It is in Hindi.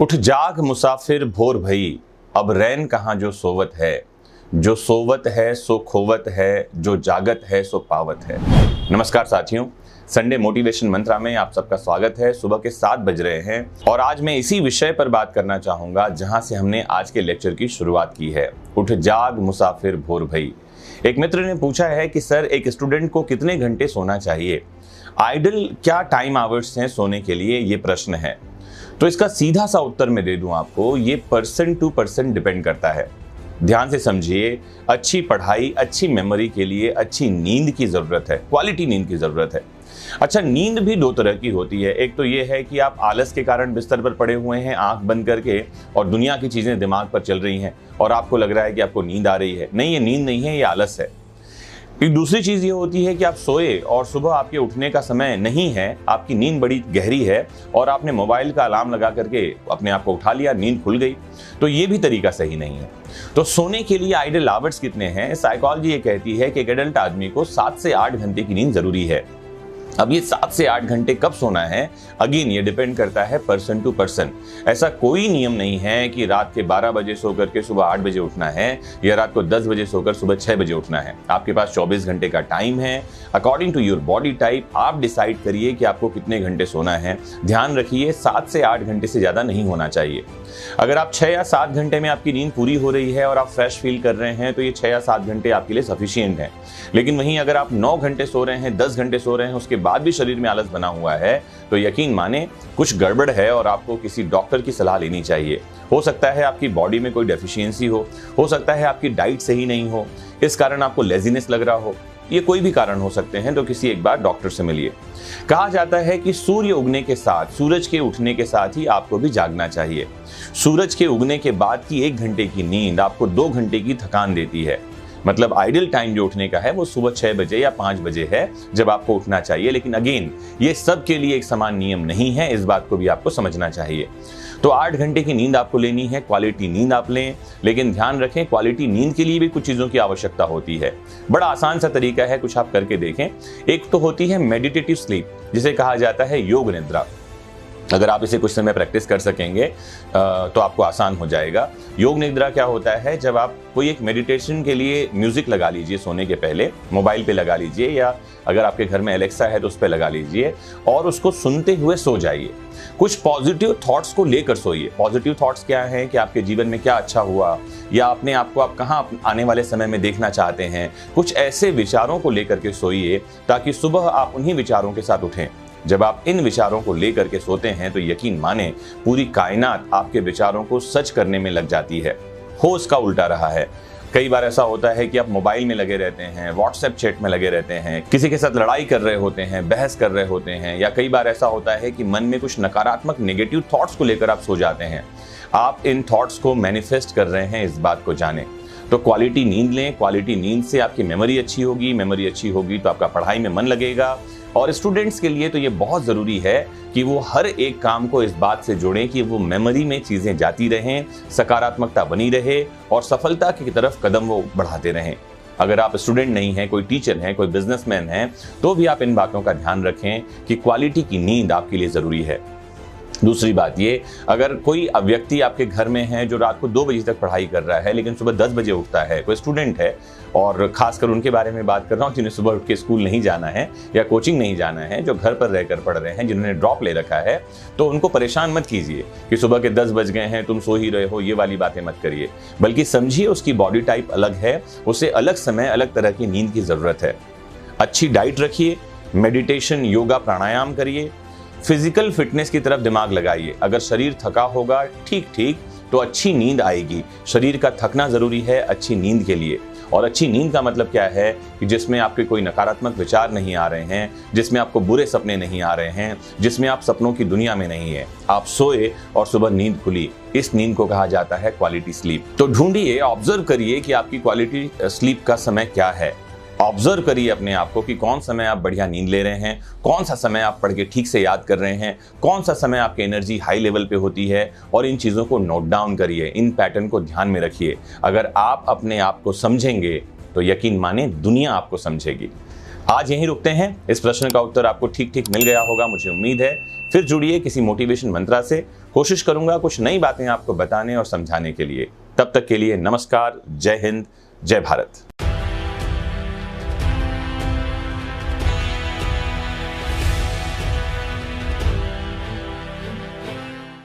उठ जाग मुसाफिर भोर भई, अब रैन कहाँ जो सोवत है। जो सोवत है सो खोवत है, जो जागत है सो पावत है। नमस्कार साथियों, संडे मोटिवेशन मंत्रा में आप सबका स्वागत है। सुबह के 7 बज रहे हैं और आज मैं इसी विषय पर बात करना चाहूंगा जहां से हमने आज के लेक्चर की शुरुआत की है। उठ जाग मुसाफिर भोर भई। एक मित्र ने पूछा है कि सर, एक स्टूडेंट को कितने घंटे सोना चाहिए, आइडल क्या टाइम आवर्स हैं सोने के लिए, ये प्रश्न है। तो इसका सीधा सा उत्तर मैं दे दूं आपको, ये पर्सन टू पर्सन डिपेंड करता है। ध्यान से समझिए, अच्छी पढ़ाई, अच्छी मेमोरी के लिए अच्छी नींद की जरूरत है, क्वालिटी नींद की जरूरत है। अच्छा, नींद भी 2 तरह की होती है। एक तो ये है कि आप आलस के कारण बिस्तर पर पड़े हुए हैं आंख बंद करके और दुनिया की चीजें दिमाग पर चल रही हैं और आपको लग रहा है कि आपको नींद आ रही है। नहीं, ये नींद नहीं है, ये आलस है। एक दूसरी चीज ये होती है कि आप सोए और सुबह आपके उठने का समय नहीं है, आपकी नींद बड़ी गहरी है और आपने मोबाइल का अलार्म लगा करके अपने आप को उठा लिया, नींद खुल गई। तो ये भी तरीका सही नहीं है। तो सोने के लिए आइडल आवर्स कितने हैं? साइकोलॉजी ये कहती है कि एक एडल्ट आदमी को 7 से 8 घंटे की नींद जरूरी है। अब ये 7 से 8 घंटे कब सोना है, अगेन ये डिपेंड करता है पर्सन टू पर्सन। ऐसा कोई नियम नहीं है कि रात के 12 बजे सो करके सुबह 8 बजे उठना है या रात को 10 बजे सोकर सुबह 6 बजे उठना है। आपके पास 24 घंटे का टाइम है। According to your body type आप डिसाइड करिए कि आपको कितने घंटे सोना है। ध्यान रखिए, 7 से 8 घंटे से ज्यादा नहीं होना चाहिए। अगर आप 6 या 7 घंटे में आपकी नींद पूरी हो रही है और आप फ्रेश फील कर रहे हैं तो ये 6 या 7 घंटे आपके लिए सफिशिएंट है। लेकिन वहीं अगर आप 9 घंटे सो रहे हैं, 10 घंटे सो रहे हैं, उसके बाद भी शरीर में आलस बना हुआ है, तो यकीन माने कुछ गड़बड़ है और आपको किसी डॉक्टर की सलाह लेनी चाहिए। हो सकता है आपकी बॉडी में कोई डेफिशिएंसी हो सकता है आपकी डाइट सही नहीं हो, इस कारण आपको लेजीनेस लग रहा हो। ये कोई भी कारण हो सकते हैं, तो किसी एक बार डॉक्टर से मिलिए। कहा जाता है कि सूर्य उगने के साथ, सूरज के उठने के साथ ही आपको भी जागना चाहिए। सूरज के उगने के बाद की 1 घंटे की नींद आपको 2 घंटे की थकान देती है। मतलब आइडियल टाइम जो उठने का है वो सुबह 6 बजे या 5 बजे है जब आपको उठना चाहिए। लेकिन अगेन ये सब के लिए एक समान नियम नहीं है, इस बात को भी आपको समझना चाहिए। तो 8 घंटे की नींद आपको लेनी है, क्वालिटी नींद आप लें। लेकिन ध्यान रखें, क्वालिटी नींद के लिए भी कुछ चीजों की आवश्यकता होती है। बड़ा आसान सा तरीका है, कुछ आप करके देखें। एक तो होती है मेडिटेटिव स्लीप, जिसे कहा जाता है योग निद्रा। अगर आप इसे कुछ समय प्रैक्टिस कर सकेंगे तो आपको आसान हो जाएगा। योग निद्रा क्या होता है, जब आप कोई एक मेडिटेशन के लिए म्यूजिक लगा लीजिए सोने के पहले, मोबाइल पे लगा लीजिए या अगर आपके घर में एलेक्सा है तो उस पे लगा लीजिए और उसको सुनते हुए सो जाइए। कुछ पॉजिटिव थॉट्स को लेकर सोइए। पॉजिटिव थॉट्स क्या हैं कि आपके जीवन में क्या अच्छा हुआ या अपने आप को आप कहाँ आने वाले समय में देखना चाहते हैं। कुछ ऐसे विचारों को लेकर के सोइए ताकि सुबह आप उन्हीं विचारों के साथ उठें। जब आप इन विचारों को लेकर के सोते हैं तो यकीन माने पूरी कायनात आपके विचारों को सच करने में लग जाती है। हो इसका उल्टा रहा है। कई बार ऐसा होता है कि आप मोबाइल में लगे रहते हैं, व्हाट्सएप चैट में लगे रहते हैं, किसी के साथ लड़ाई कर रहे होते हैं, बहस कर रहे होते हैं, या कई बार ऐसा होता है कि मन में कुछ नकारात्मक नेगेटिव थॉट्स को लेकर आप सो जाते हैं। आप इन थॉट्स को मैनिफेस्ट कर रहे हैं, इस बात को जानें। तो क्वालिटी नींद लें। क्वालिटी नींद से आपकी मेमोरी अच्छी होगी, मेमोरी अच्छी होगी तो आपका पढ़ाई में मन लगेगा। और स्टूडेंट्स के लिए तो ये बहुत जरूरी है कि वो हर एक काम को इस बात से जोड़ें कि वो मेमोरी में चीजें जाती रहें, सकारात्मकता बनी रहे और सफलता की तरफ कदम वो बढ़ाते रहें। अगर आप स्टूडेंट नहीं हैं, कोई टीचर हैं, कोई बिजनेसमैन हैं, तो भी आप इन बातों का ध्यान रखें कि क्वालिटी की नींद आपके लिए जरूरी है। दूसरी बात ये, अगर कोई व्यक्ति आपके घर में है जो रात को 2 बजे तक पढ़ाई कर रहा है लेकिन सुबह 10 बजे उठता है, कोई स्टूडेंट है, और खासकर उनके बारे में बात कर रहा हूँ जिन्हें सुबह उठ के स्कूल नहीं जाना है या कोचिंग नहीं जाना है, जो घर पर रहकर पढ़ रहे हैं, जिन्होंने ड्रॉप ले रखा है, तो उनको परेशान मत कीजिए कि सुबह के 10 बज गए हैं तुम सो ही रहे हो, ये वाली बातें मत करिए। बल्कि समझिए उसकी बॉडी टाइप अलग है, उसे अलग समय, अलग तरह की नींद की जरूरत है। अच्छी डाइट रखिए, मेडिटेशन, योगा, प्राणायाम करिए, फिजिकल फिटनेस की तरफ दिमाग लगाइए। अगर शरीर थका होगा ठीक तो अच्छी नींद आएगी। शरीर का थकना जरूरी है अच्छी नींद के लिए। और अच्छी नींद का मतलब क्या है कि जिसमें आपके कोई नकारात्मक विचार नहीं आ रहे हैं, जिसमें आपको बुरे सपने नहीं आ रहे हैं, जिसमें आप सपनों की दुनिया में नहीं है। आप सोए और सुबह नींद खुली, इस नींद को कहा जाता है क्वालिटी स्लीप। तो ढूंढिए, ऑब्जर्व करिए कि आपकी क्वालिटी स्लीप का समय क्या है। ऑब्जर्व करिए अपने आप को कि कौन समय आप बढ़िया नींद ले रहे हैं, कौन सा समय आप पढ़ के ठीक से याद कर रहे हैं, कौन सा समय आपकी एनर्जी हाई लेवल पे होती है, और इन चीज़ों को नोट डाउन करिए, इन पैटर्न को ध्यान में रखिए। अगर आप अपने आप को समझेंगे तो यकीन माने दुनिया आपको समझेगी। आज यहीं रुकते हैं। इस प्रश्न का उत्तर आपको ठीक ठीक मिल गया होगा, मुझे उम्मीद है। फिर जुड़िए किसी मोटिवेशन मंत्रा से। कोशिश करूंगा कुछ नई बातें आपको बताने और समझाने के लिए। तब तक के लिए नमस्कार, जय हिंद, जय भारत।